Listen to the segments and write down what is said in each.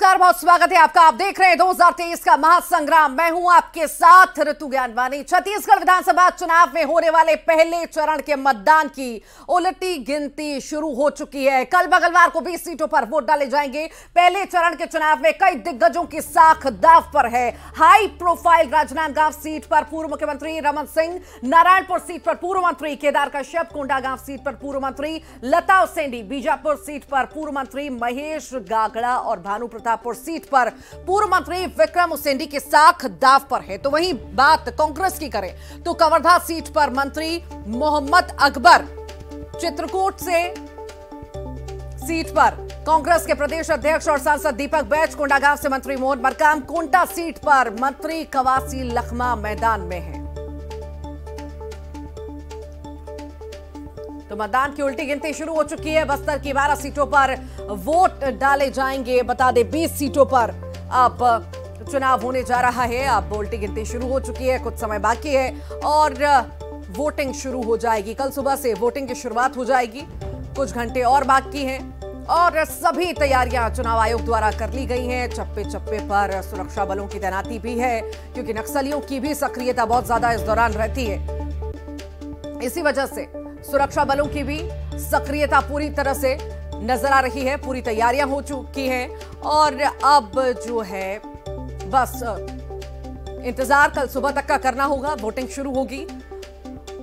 नमस्कार, बहुत स्वागत है आपका। आप देख रहे हैं 2023 का महासंग्राम। मैं हूं आपके साथ ऋतु ज्ञानवानी। छत्तीसगढ़ विधानसभा चुनाव में होने वाले पहले चरण के मतदान की उलटी गिनती शुरू हो चुकी है। कल मंगलवार को 20 सीटों पर वोट डाले जाएंगे। पहले चरण के चुनाव में कई दिग्गजों की साख दांव पर है। हाई प्रोफाइल राजनांदगांव सीट पर पूर्व मुख्यमंत्री रमन सिंह, नारायणपुर सीट पर पूर्व मंत्री केदार कश्यप, कोंडागांव सीट पर पूर्व मंत्री लता उसेंडी, बीजापुर सीट पर पूर्व मंत्री महेश गागड़ा और भानु प्रतापपुर सीट पर पूर्व मंत्री विक्रम उसेंडी के साख दांव पर है। तो वहीं बात कांग्रेस की करें तो कवर्धा सीट पर मंत्री मोहम्मद अकबर, चित्रकूट से सीट पर कांग्रेस के प्रदेश अध्यक्ष और सांसद दीपक बैज, कोंडागांव से मंत्री मोहन मरकाम, कोंटा सीट पर मंत्री कवासी लखमा मैदान में है। तो मतदान की उल्टी गिनती शुरू हो चुकी है। बस्तर की 12 सीटों पर वोट डाले जाएंगे। बता दें 20 सीटों पर अब चुनाव होने जा रहा है। अब उल्टी गिनती शुरू हो चुकी है, कुछ समय बाकी है और वोटिंग शुरू हो जाएगी। कल सुबह से वोटिंग की शुरुआत हो जाएगी, कुछ घंटे और बाकी हैं और सभी तैयारियां चुनाव आयोग द्वारा कर ली गई हैं। चप्पे चप्पे पर सुरक्षा बलों की तैनाती भी है, क्योंकि नक्सलियों की भी सक्रियता बहुत ज्यादा इस दौरान रहती है। इसी वजह से सुरक्षा बलों की भी सक्रियता पूरी तरह से नजर आ रही है। पूरी तैयारियां हो चुकी हैं और अब जो है बस इंतजार कल सुबह तक का करना होगा। वोटिंग शुरू होगी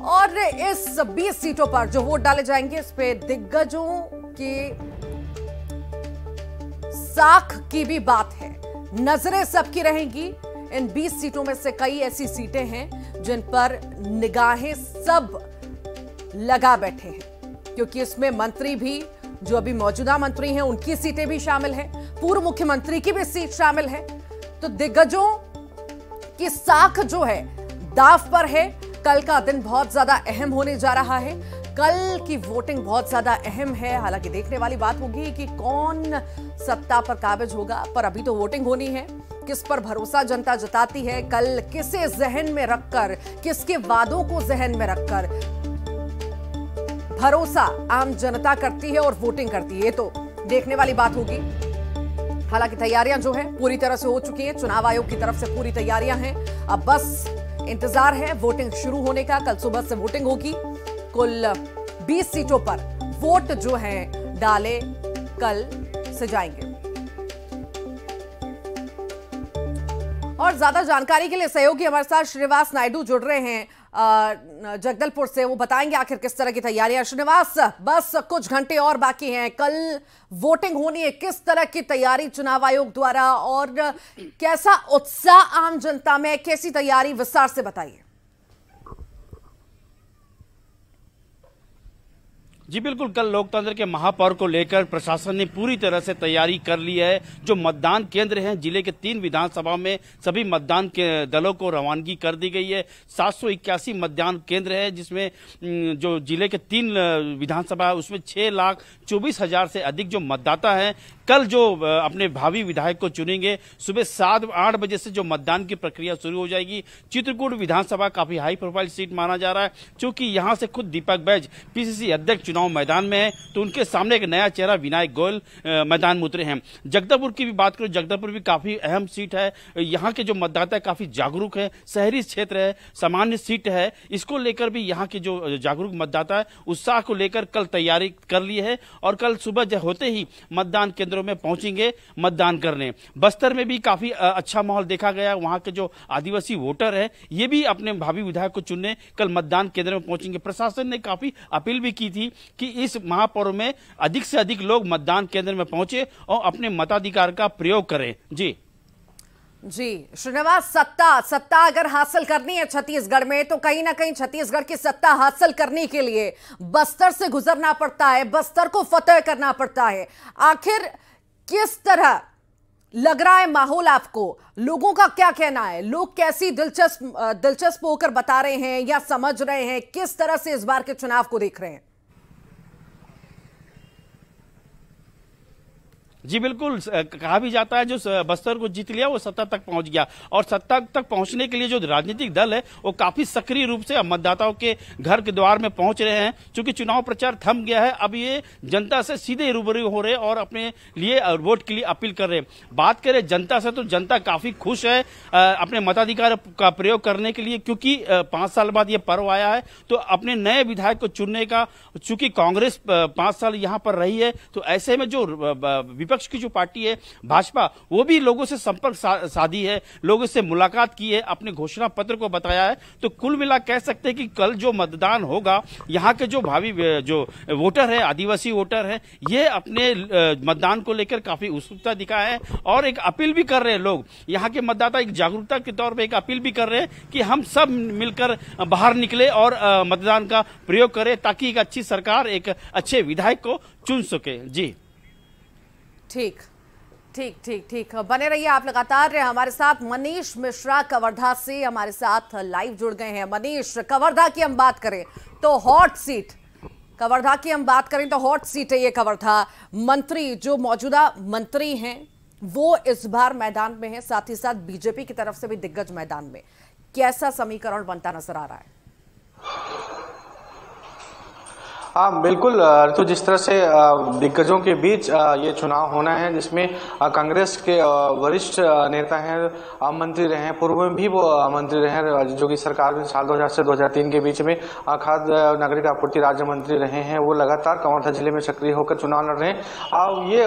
और इस 20 सीटों पर जो वोट डाले जाएंगे इस पे दिग्गजों की साख की भी बात है। नजरें सबकी रहेंगी। इन 20 सीटों में से कई ऐसी सीटें हैं जिन पर निगाहें सब लगा बैठे हैं, क्योंकि इसमें मंत्री भी, जो अभी मौजूदा मंत्री हैं उनकी सीटें भी शामिल हैं, पूर्व मुख्यमंत्री की भी सीट शामिल है। तो दिग्गजों की साख जो है दांव पर है। कल का दिन बहुत ज्यादा अहम होने जा रहा है। कल की वोटिंग बहुत ज्यादा अहम है। हालांकि देखने वाली बात होगी कि कौन सत्ता पर काबिज होगा, पर अभी तो वोटिंग होनी है। किस पर भरोसा जनता जताती है, कल किसे जहन में रखकर, किसके वादों को जहन में रखकर भरोसा आम जनता करती है और वोटिंग करती है, तो देखने वाली बात होगी। हालांकि तैयारियां जो है पूरी तरह से हो चुकी हैं। चुनाव आयोग की तरफ से पूरी तैयारियां हैं। अब बस इंतजार है वोटिंग शुरू होने का। कल सुबह से वोटिंग होगी। कुल 20 सीटों पर वोट जो है डाले कल से जाएंगे। और ज्यादा जानकारी के लिए सहयोगी हमारे साथ श्रीनिवास नायडू जुड़ रहे हैं जगदलपुर से। वो बताएंगे आखिर किस तरह की तैयारियां। श्रीनिवास, बस कुछ घंटे और बाकी हैं, कल वोटिंग होनी है। किस तरह की तैयारी चुनाव आयोग द्वारा और कैसा उत्साह आम जनता में, कैसी तैयारी, विस्तार से बताइए। जी बिल्कुल, कल लोकतंत्र के महापर्व को लेकर प्रशासन ने पूरी तरह से तैयारी कर ली है। जो मतदान केंद्र हैं जिले के 3 विधानसभा में सभी मतदान के दलों को रवानगी कर दी गई है। 781 मतदान केंद्र है, जिसमें जो जिले के 3 विधानसभा उसमें 6,24,000 से अधिक जो मतदाता हैं कल जो अपने भावी विधायक को चुनेंगे। सुबह 7-8 बजे से जो मतदान की प्रक्रिया शुरू हो जाएगी। चित्रकूट विधानसभा काफी हाई प्रोफाइल सीट माना जा रहा है, क्योंकि यहां से खुद दीपक बैज पीसीसी अध्यक्ष चुनाव मैदान में है, तो उनके सामने एक नया चेहरा विनायक गोयल मैदान में उतरे हैं। जगदलपुर की भी बात करूं, जगदलपुर भी काफी अहम सीट है। यहाँ के जो मतदाता है काफी जागरूक है, शहरी क्षेत्र है, सामान्य सीट है। इसको लेकर भी यहाँ के जो जागरूक मतदाता है उत्साह को लेकर कल तैयारी कर ली है और कल सुबह होते ही मतदान केंद्रों में पहुंचेंगे मतदान करने। बस्तर में भी काफी अच्छा माहौल देखा गया। वहां के जो आदिवासी वोटर है ये भी अपने भावी विधायक को चुनने कल मतदान केंद्र में पहुंचेंगे। प्रशासन ने काफी अपील भी की थी कि इस महापर्व में अधिक से अधिक लोग मतदान केंद्र में पहुंचे और अपने मताधिकार का प्रयोग करें। जी श्रीनिवास, सत्ता अगर हासिल करनी है छत्तीसगढ़ में, तो कहीं ना कहीं छत्तीसगढ़ की सत्ता हासिल करने के लिए बस्तर से गुजरना पड़ता है, बस्तर को फतेह करना पड़ता है। आखिर किस तरह लग रहा है माहौल आपको? लोगों का क्या कहना है? लोग कैसी दिलचस्प होकर बता रहे हैं या समझ रहे हैं? किस तरह से इस बार के चुनाव को देख रहे हैं? जी बिल्कुल, कहा भी जाता है जो बस्तर को जीत लिया वो सत्ता तक पहुंच गया, और सत्ता तक पहुंचने के लिए जो राजनीतिक दल है वो काफी सक्रिय रूप से मतदाताओं के घर के द्वार में पहुंच रहे हैं। चूंकि चुनाव प्रचार थम गया है, अब ये जनता से सीधे रूबरू हो रहे और अपने लिए वोट के लिए अपील कर रहे हैं। बात करें जनता से तो जनता काफी खुश है अपने मताधिकार का प्रयोग करने के लिए, क्योंकि 5 साल बाद ये पर्व आया है तो अपने नए विधायक को चुनने का, चूंकि कांग्रेस 5 साल यहां पर रही है तो ऐसे में जो विपक्ष की जो पार्टी है भाजपा, वो भी लोगों से संपर्क साधी है, लोगों से मुलाकात की है, अपने घोषणा पत्र को बताया है। तो कुल मिला कह सकते हैं कि कल जो मतदान होगा, यहाँ के जो भावी जो वोटर है, आदिवासी वोटर है, ये अपने मतदान को लेकर काफी उत्सुकता दिखाए हैं और एक अपील भी कर रहे हैं। लोग यहाँ के मतदाता एक जागरूकता के तौर पर एक अपील भी कर रहे हैं कि हम सब मिलकर बाहर निकले और मतदान का प्रयोग करें ताकि एक अच्छी सरकार, एक अच्छे विधायक को चुन सके। जी ठीक ठीक ठीक ठीक, बने रहिए आप लगातार हमारे साथ। मनीष मिश्रा कवर्धा से हमारे साथ लाइव जुड़ गए हैं। मनीष, कवर्धा की हम बात करें तो हॉट सीट, कवर्धा की हम बात करें तो हॉट सीट है ये कवर्धा। मंत्री, जो मौजूदा मंत्री हैं वो इस बार मैदान में है, साथ ही साथ बीजेपी की तरफ से भी दिग्गज मैदान में। कैसा समीकरण बनता नजर आ रहा है? हाँ बिल्कुल, तो जिस तरह से दिग्गजों के बीच ये चुनाव होना है, जिसमें कांग्रेस के वरिष्ठ नेता हैं, मंत्री रहे हैं, पूर्व में भी वो मंत्री रहे हैं, जो कि सरकार में साल 2000 से 2003 के बीच में खाद्य नागरिक आपूर्ति राज्य मंत्री रहे हैं, वो लगातार कवर्धा जिले में सक्रिय होकर चुनाव लड़ रहे हैं। ये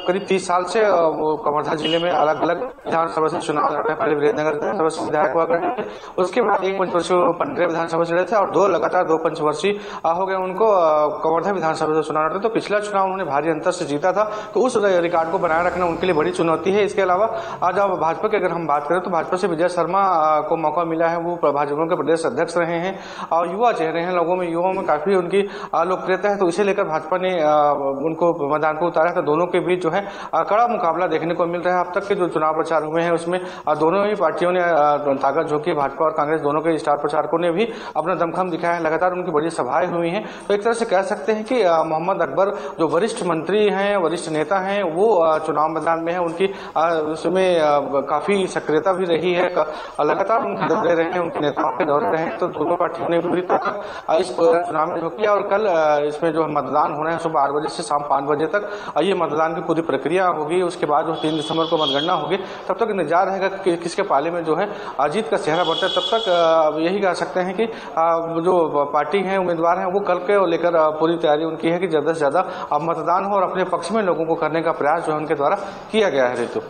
करीब 30 साल से कवर्धा जिले में अलग अलग विधानसभा से चुनाव लड़ रहे हैं। पहले वीरेंद्रनगर विधानसभा से विधायक हुआ करते थे, उसके बाद एक पंचवर्षीय पंडरिया विधानसभा से लड़े थे और लगातार दो पंचवर्षीय हो गए उनको कवर्धा विधानसभा से चुनाव लड़ते। तो पिछला चुनाव उन्होंने भारी अंतर से जीता था, तो उस रिकॉर्ड को बनाए रखना उनके लिए बड़ी चुनौती है। इसके अलावा आज आप भाजपा की अगर हम बात करें तो भाजपा से विजय शर्मा को मौका मिला है, वो भाजपा के प्रदेश अध्यक्ष रहे हैं और युवा चेहरे हैं, युवाओं में काफी उनकी लोकप्रियता है, तो इसे लेकर भाजपा ने उनको मैदान पर उतारा। तो दोनों के बीच जो है कड़ा मुकाबला देखने को मिल रहा है। अब तक के जो चुनाव प्रचार हुए हैं उसमें दोनों ही पार्टियों ने ताकत झोंकी, भाजपा और कांग्रेस दोनों के स्टार प्रचारकों ने भी अपना दमखम दिखाया है, लगातार उनकी बड़ी सभाएं हुई हैं। तो एक तरह से कह सकते हैं कि मोहम्मद अकबर जो वरिष्ठ मंत्री हैं, वरिष्ठ नेता हैं, वो चुनाव मैदान में है, उनकी उसमें काफी सक्रियता भी रही है, लगातार उनके दौरे रहे हैं, उनके नेताओं के दौरे रहे हैं। तो दोनों पार्टियों ने पूरी तरह इस चुनाव में झोंकी और कल इसमें जो मतदान होना है सुबह 8 बजे से शाम 5 बजे तक ये मतदान की पूरी प्रक्रिया होगी। उसके बाद जो 3 दिसंबर को मतगणना होगी, तब तक इंतजार रहेगा कि किसके पाले में जो है जीत का चेहरा बढ़ता है। तब तक यही कह सकते हैं कि जो पार्टी है, उम्मीदवार हैं, वो कल के लेकर पूरी तैयारी उनकी है कि ज्यादा से ज्यादा मतदान हो और अपने पक्ष में लोगों को करने का प्रयास जो है उनके द्वारा किया गया है। ऋतु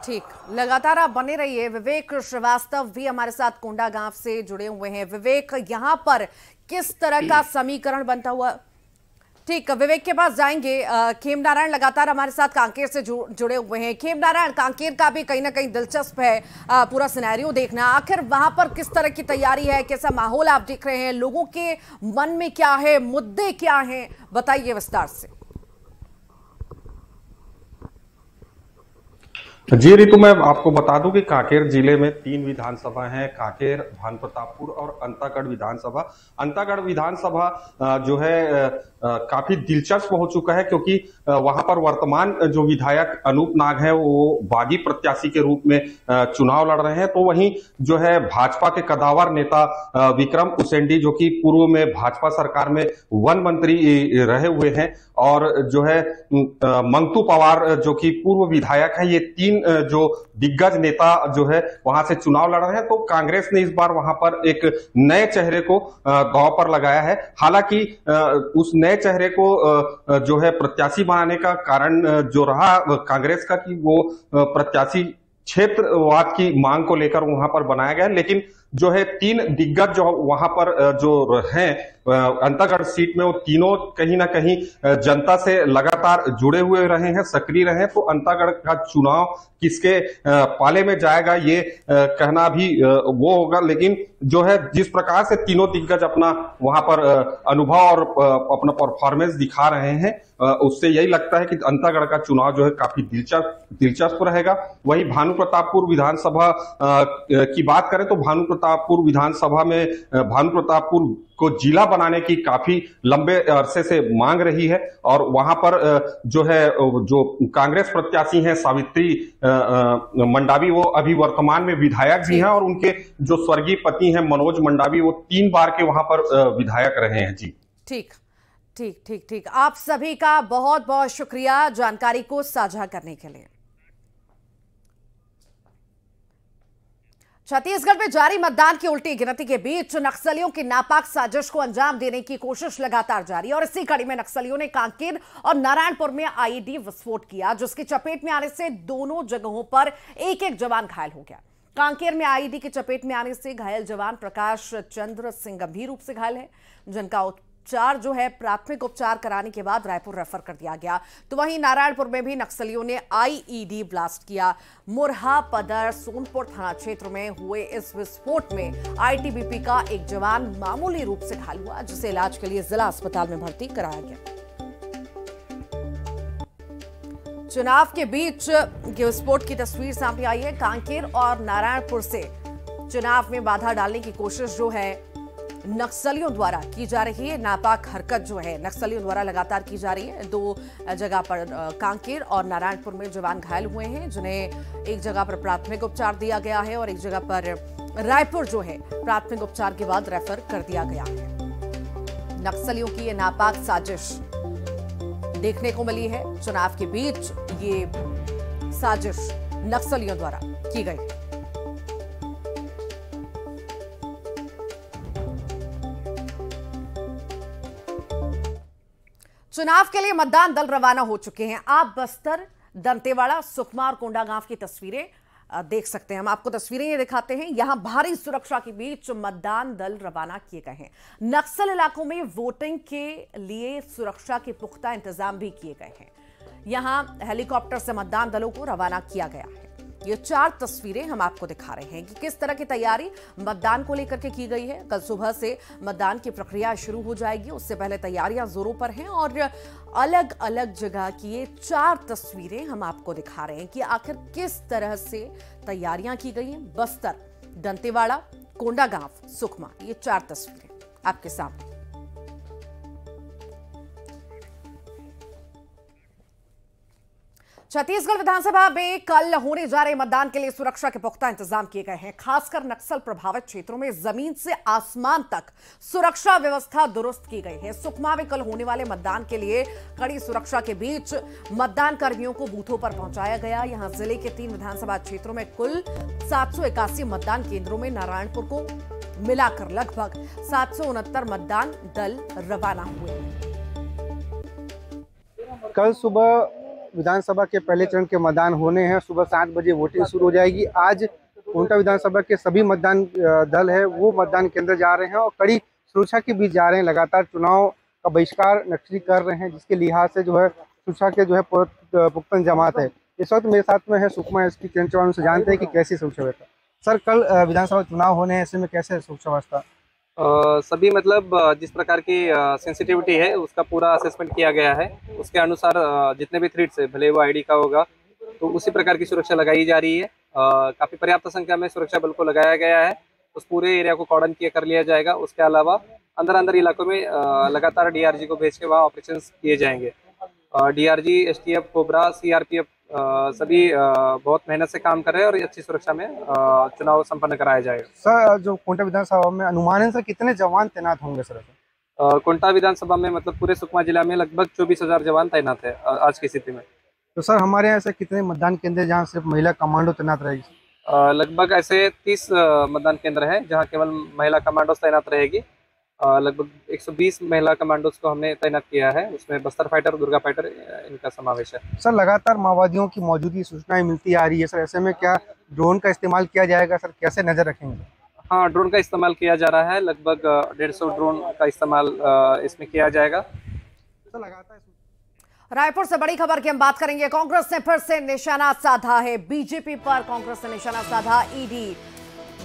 ठीक, लगातार आप बने रहिए। विवेक श्रीवास्तव भी हमारे साथ कोंडा गांव से जुड़े हुए हैं। विवेक, यहां पर किस तरह का समीकरण बनता हुआ? ठीक, विवेक के पास जाएंगे। खेम नारायण लगातार हमारे साथ कांकेर से जुड़े हुए हैं। खेम नारायण, कांकेर का भी कहीं ना कहीं दिलचस्प है पूरा सिनेरियो देखना। आखिर वहां पर किस तरह की तैयारी है, कैसा माहौल आप देख रहे हैं, लोगों के मन में क्या है, मुद्दे क्या हैं, बताइए विस्तार से। जी ऋतु, मैं आपको बता दूं कि कांकेर जिले में 3 विधानसभा हैं, कांकेर, भानुप्रतापपुर और अंतागढ़ विधानसभा। अंतागढ़ विधानसभा जो है काफी दिलचस्प हो चुका है, क्योंकि वहां पर वर्तमान जो विधायक अनूप नाग है वो बागी प्रत्याशी के रूप में चुनाव लड़ रहे हैं। तो वहीं जो है भाजपा के कदावर नेता विक्रम उसेंडी, जो कि पूर्व में भाजपा सरकार में वन मंत्री रहे हुए हैं, और जो है मंगतू पवार जो कि पूर्व विधायक है, ये 3 जो दिग्गज नेता जो है वहां से चुनाव लड़ रहे हैं। तो कांग्रेस ने इस बार वहां पर एक नए चेहरे को दांव पर लगाया है। हालांकि उस नए चेहरे को जो है प्रत्याशी बनाने का कारण जो रहा कांग्रेस का, कि वो प्रत्याशी क्षेत्रवाद की मांग को लेकर वहां पर बनाया गया, लेकिन जो है 3 दिग्गज जो वहां पर जो हैं अंतागढ़ सीट में, वो तीनों कहीं ना कहीं जनता से लगातार जुड़े हुए रहे हैं, सक्रिय रहे हैं। तो अंतागढ़ का चुनाव किसके पाले में जाएगा ये कहना भी वो होगा, लेकिन जो है जिस प्रकार से तीनों दिग्गज अपना वहां पर अनुभव और अपना परफॉर्मेंस दिखा रहे हैं, उससे यही लगता है कि अंतागढ़ का चुनाव जो है काफी दिलचस्प रहेगा। वहीं भानुप्रतापपुर विधानसभा की बात करें तो भानुप्रतापपुर प्रतापपुर विधानसभा में भानु प्रतापपुर को जिला बनाने की काफी लंबे अरसे से मांग रही है और वहां पर जो कांग्रेस प्रत्याशी हैं सावित्री मंडावी, वो अभी वर्तमान में विधायक भी हैं और उनके जो स्वर्गीय पति हैं मनोज मंडावी, वो 3 बार के वहां पर विधायक रहे हैं। जी ठीक ठीक ठीक ठीक, आप सभी का बहुत बहुत शुक्रिया जानकारी को साझा करने के लिए। छत्तीसगढ़ में जारी मतदान की उल्टी गिनती के बीच नक्सलियों की नापाक साजिश को अंजाम देने की कोशिश लगातार जारी है और इसी कड़ी में नक्सलियों ने कांकेर और नारायणपुर में आईईडी विस्फोट किया, जिसकी चपेट में आने से दोनों जगहों पर एक एक जवान घायल हो गया। कांकेर में आईईडी की चपेट में आने से घायल जवान प्रकाश चंद्र सिंह गंभीर रूप से घायल है, जिनका उपचार प्राथमिक उपचार कराने के बाद रायपुर रेफर कर दिया गया। तो वहीं नारायणपुर में भी नक्सलियों ने आईईडी ब्लास्ट किया। मुरहा पदर सोनपुर थाना क्षेत्र में हुए इस विस्फोट में आईटीबीपी का एक जवान मामूली रूप से घायल हुआ, जिसे इलाज के लिए जिला अस्पताल में भर्ती कराया गया। चुनाव के बीच विस्फोट की तस्वीर सामने आई है। कांकेर और नारायणपुर से चुनाव में बाधा डालने की कोशिश नक्सलियों द्वारा की जा रही है। नापाक हरकत नक्सलियों द्वारा लगातार की जा रही है। 2 जगह पर कांकेर और नारायणपुर में जवान घायल हुए हैं, जिन्हें एक जगह पर प्राथमिक उपचार दिया गया है और एक जगह पर रायपुर प्राथमिक उपचार के बाद रेफर कर दिया गया है। नक्सलियों की ये नापाक साजिश देखने को मिली है। चुनाव के बीच ये साजिश नक्सलियों द्वारा की गई है। चुनाव के लिए मतदान दल रवाना हो चुके हैं। आप बस्तर, दंतेवाड़ा, सुकमा और कोंडागांव की तस्वीरें देख सकते हैं। हम आपको तस्वीरें ये दिखाते हैं। यहां भारी सुरक्षा के बीच मतदान दल रवाना किए गए हैं। नक्सल इलाकों में वोटिंग के लिए सुरक्षा के पुख्ता इंतजाम भी किए गए हैं। यहां हेलीकॉप्टर से मतदान दलों को रवाना किया गया है। ये 4 तस्वीरें हम आपको दिखा रहे हैं कि किस तरह की तैयारी मतदान को लेकर के की गई है। कल सुबह से मतदान की प्रक्रिया शुरू हो जाएगी, उससे पहले तैयारियां जोरों पर हैं और अलग अलग जगह की ये 4 तस्वीरें हम आपको दिखा रहे हैं कि आखिर किस तरह से तैयारियां की गई हैं। बस्तर, दंतेवाड़ा, कोंडागांव, सुकमा, ये 4 तस्वीरें आपके सामने। छत्तीसगढ़ विधानसभा में कल होने जा रहे मतदान के लिए सुरक्षा के पुख्ता इंतजाम किए गए हैं। खासकर नक्सल प्रभावित क्षेत्रों में जमीन से आसमान तक सुरक्षा व्यवस्था दुरुस्त की गई है। सुकमा में कल होने वाले मतदान के लिए कड़ी सुरक्षा के बीच मतदान कर्मियों को बूथों पर पहुंचाया गया। यहां जिले के 3 विधानसभा क्षेत्रों में कुल 781 मतदान केंद्रों में नारायणपुर को मिलाकर लगभग 769 मतदान दल रवाना हुए। कल सुबह विधानसभा के पहले चरण के मतदान होने हैं। सुबह 7 बजे वोटिंग शुरू हो जाएगी। आज कोंटा विधानसभा के सभी मतदान दल है वो मतदान केंद्र जा रहे हैं और कड़ी सुरक्षा के बीच जा रहे हैं। लगातार चुनाव का बहिष्कार नक्सली कर रहे हैं, जिसके लिहाज से सुरक्षा के पुख्ता इंतजामात है। इस वक्त मेरे साथ में है सुकमा एसपी किरण चौहान से जानते हैं कि कैसी सुरक्षा व्यवस्था। सर, कल विधानसभा चुनाव होने हैं, ऐसे में कैसे सुरक्षा व्यवस्था? सभी जिस प्रकार की सेंसिटिविटी है उसका पूरा असेसमेंट किया गया है। उसके अनुसार जितने भी थ्रेड्स है, भले वो आईडी का होगा, तो उसी प्रकार की सुरक्षा लगाई जा रही है। काफ़ी पर्याप्त संख्या में सुरक्षा बल को लगाया गया है। उस पूरे एरिया को कॉर्डन कर लिया जाएगा। उसके अलावा अंदर इलाकों में लगातार डीआरजी को भेज के वहाँ ऑपरेशन किए जाएंगे। डीआरजी, एसटीएफ, कोबरा, सीआरपीएफ सभी बहुत मेहनत से काम कर रहे हैं और अच्छी सुरक्षा में चुनाव संपन्न कराया जाएगा। सर, जो कोंटा विधानसभा में अनुमानन से कितने जवान तैनात होंगे सर? कोंटा विधानसभा में पूरे सुकमा जिला में लगभग 24,000 जवान तैनात है आज की स्थिति में। तो सर, हमारे यहाँ ऐसे कितने मतदान केंद्र जहाँ सिर्फ महिला कमांडो तैनात रहेगी? लगभग ऐसे 30 मतदान केंद्र हैं जहाँ केवल महिला कमांडोज तैनात रहेगी। लगभग 120 महिला कमांडोज को हमने तैनात किया है। उसमें बस्तर फाइटर, दुर्गा फाइटर, इनका समावेश है। सर, लगातार माओवादियों की मौजूदगी सूचनाएं मिलती आ रही है सर, ऐसे में क्या ड्रोन का इस्तेमाल किया जाएगा सर? कैसे नजर रखेंगे? हाँ, ड्रोन का इस्तेमाल किया जा रहा है। लगभग 150 ड्रोन का इस्तेमाल इसमें किया जाएगा। सर, लगातार रायपुर से बड़ी खबर की हम बात करेंगे। कांग्रेस ने फिर से निशाना साधा है बीजेपी पर। कांग्रेस ने निशाना साधा। ईडी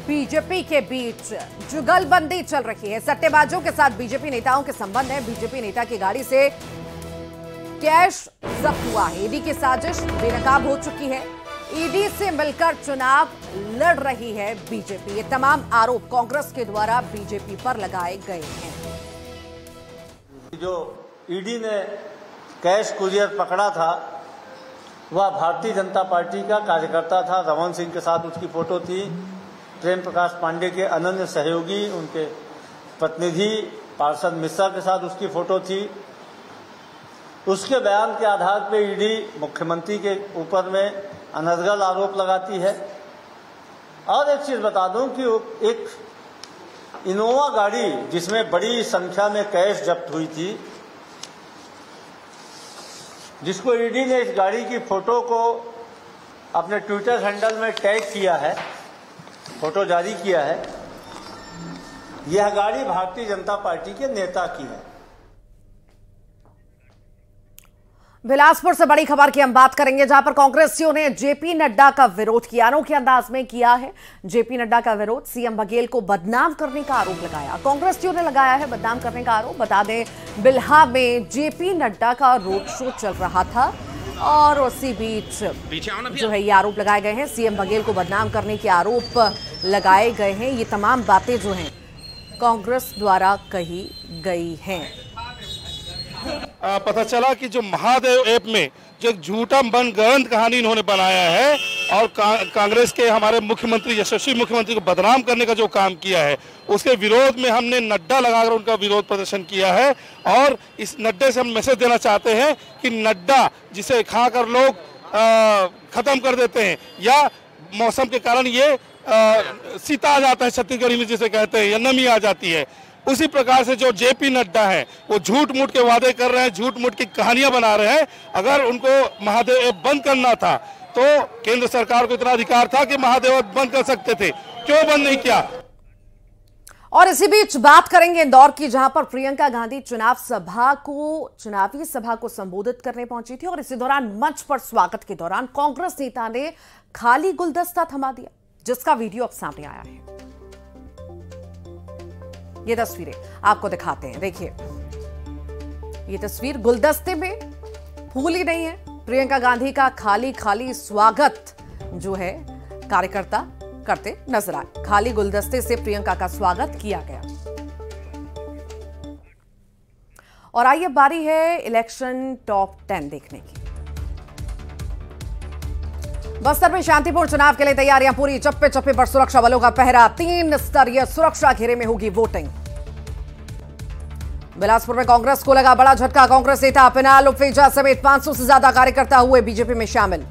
बीजेपी के बीच जुगलबंदी चल रही है। सट्टेबाजों के साथ बीजेपी नेताओं के संबंध है। बीजेपी नेता की गाड़ी से कैश जब्त हुआ है। ईडी की साजिश बेनकाब हो चुकी है। ईडी से मिलकर चुनाव लड़ रही है बीजेपी। ये तमाम आरोप कांग्रेस के द्वारा बीजेपी पर लगाए गए हैं। जो ईडी ने कैश कुरियर पकड़ा था वह भारतीय जनता पार्टी का कार्यकर्ता था। रमन सिंह के साथ उसकी फोटो थी। प्रेम प्रकाश पांडे के अनन्य सहयोगी उनके प्रतिनिधि पार्षद मिश्रा के साथ उसकी फोटो थी। उसके बयान के आधार पर ईडी मुख्यमंत्री के ऊपर में अनर्गल आरोप लगाती है। और एक चीज बता दूं कि एक इनोवा गाड़ी जिसमें बड़ी संख्या में कैश जब्त हुई थी, जिसको ईडी ने इस गाड़ी की फोटो को अपने ट्विटर हैंडल में टैग किया है, फोटो जारी किया है, यह गाड़ी भारतीय जनता पार्टी के नेता की है। बिलासपुर से बड़ी खबर की हम बात करेंगे, जहां पर कांग्रेसियों ने जेपी नड्डा का विरोध किया, अनोखे अंदाज में किया है। जेपी नड्डा का विरोध, सीएम बघेल को बदनाम करने का आरोप लगाया। कांग्रेसियों ने लगाया है बदनाम करने का आरोप। बता दें, बिल्हा में जेपी नड्डा का रोड शो चल रहा था और उसी बीच जो है ये आरोप लगाए गए हैं। सीएम बघेल को बदनाम करने के आरोप लगाए गए हैं। ये तमाम बातें जो हैं कांग्रेस द्वारा कही गई हैं। पता चला कि जो महादेव ऐप में जो एक झूठा मनगढ़ंत कहानी इन्होंने बनाया है और कांग्रेस के हमारे मुख्यमंत्री, यशस्वी मुख्यमंत्री को बदनाम करने का जो काम किया है, उसके विरोध में हमने नड्डा लगाकर उनका विरोध प्रदर्शन किया है। और इस नड्डे से हम मैसेज देना चाहते हैं कि नड्डा जिसे खाकर लोग खत्म कर देते हैं या मौसम के कारण ये सीता आ जाता है छत्तीसगढ़ी में जिसे कहते हैं, या नमी आ जाती है, उसी प्रकार से जो जेपी नड्डा है वो झूठ मूठ के वादे कर रहे हैं, झूठ मूठ की कहानियां बना रहे हैं। अगर उनको महादेव ऐप बंद करना था तो केंद्र सरकार को इतना अधिकार था कि महादेव ऐप बंद कर सकते थे, क्यों बंद नहीं किया? और इसी बीच बात करेंगे इंदौर की, जहां पर प्रियंका गांधी चुनावी सभा को संबोधित करने पहुंची थी और इसी दौरान मंच पर स्वागत के दौरान कांग्रेस नेता ने खाली गुलदस्ता थमा दिया, जिसका वीडियो अब सामने आया है। ये तस्वीरें आपको दिखाते हैं, देखिए ये तस्वीर। गुलदस्ते में फूल ही नहीं है। प्रियंका गांधी का खाली स्वागत जो है कार्यकर्ता करते नजर आए। खाली गुलदस्ते से प्रियंका का स्वागत किया गया। और आइए बारी है इलेक्शन टॉप 10 देखने की। बस्तर में शांतिपूर्ण चुनाव के लिए तैयारियां पूरी। चप्पे चप्पे पर सुरक्षा बलों का पहरा। 3 स्तरीय सुरक्षा घेरे में होगी वोटिंग। बिलासपुर में कांग्रेस को लगा बड़ा झटका। कांग्रेस नेता पिनाल उपवेजा समेत 500 से ज्यादा कार्यकर्ता हुए बीजेपी में शामिल।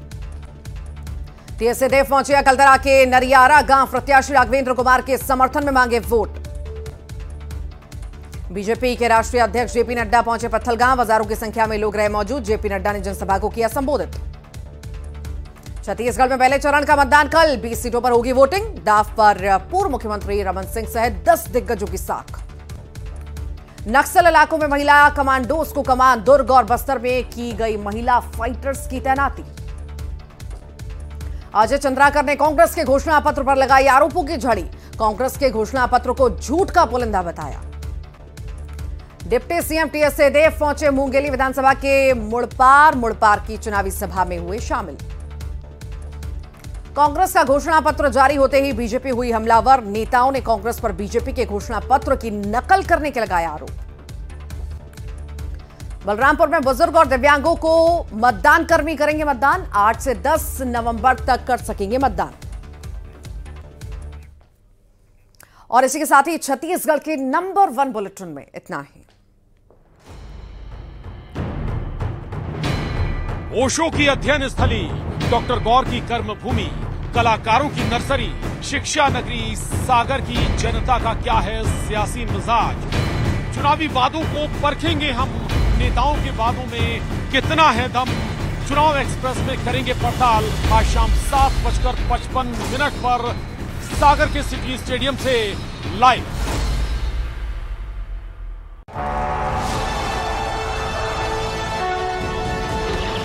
टीएसए देव पहुंचे अकलतरा के नरियारा गांव। प्रत्याशी राघवेंद्र कुमार के समर्थन में मांगे वोट। बीजेपी के राष्ट्रीय अध्यक्ष जेपी नड्डा पहुंचे पत्थलगांव। हजारों की संख्या में लोग रहे मौजूद। जेपी नड्डा ने जनसभा को किया संबोधित। छत्तीसगढ़ में पहले चरण का मतदान कल। 20 सीटों पर होगी वोटिंग। दाव पर पूर्व मुख्यमंत्री रमन सिंह सहित 10 दिग्गजों की साख। नक्सल इलाकों में महिला कमांडोज को कमान। दुर्ग और बस्तर में की गई महिला फाइटर्स की तैनाती। अजय चंद्राकर ने कांग्रेस के घोषणा पत्र पर लगाई आरोपों की झड़ी। कांग्रेस के घोषणा पत्र को झूठ का पुलिंदा बताया। डिप्टी सीएम टीएसए देव पहुंचे मुंगेली विधानसभा के मुड़पार की चुनावी सभा में हुए शामिल। कांग्रेस का घोषणा पत्र जारी होते ही बीजेपी हुई हमलावर। नेताओं ने कांग्रेस पर बीजेपी के घोषणा पत्र की नकल करने के लगाया आरोप। बलरामपुर में बुजुर्ग और दिव्यांगों को मतदान कर्मी करेंगे मतदान। 8 से 10 नवंबर तक कर सकेंगे मतदान। और इसी के साथ ही छत्तीसगढ़ के नंबर 1 बुलेटिन में इतना ही। ओशो की अध्ययन स्थली, डॉक्टर गौर की कर्मभूमि, कलाकारों की नर्सरी, शिक्षा नगरी सागर की जनता का क्या है सियासी मिजाज। चुनावी वादों को परखेंगे हम, नेताओं के वादों में कितना है दम। चुनाव एक्सप्रेस में करेंगे पड़ताल। आज शाम 7:55 पर सागर के सिटी स्टेडियम से लाइव।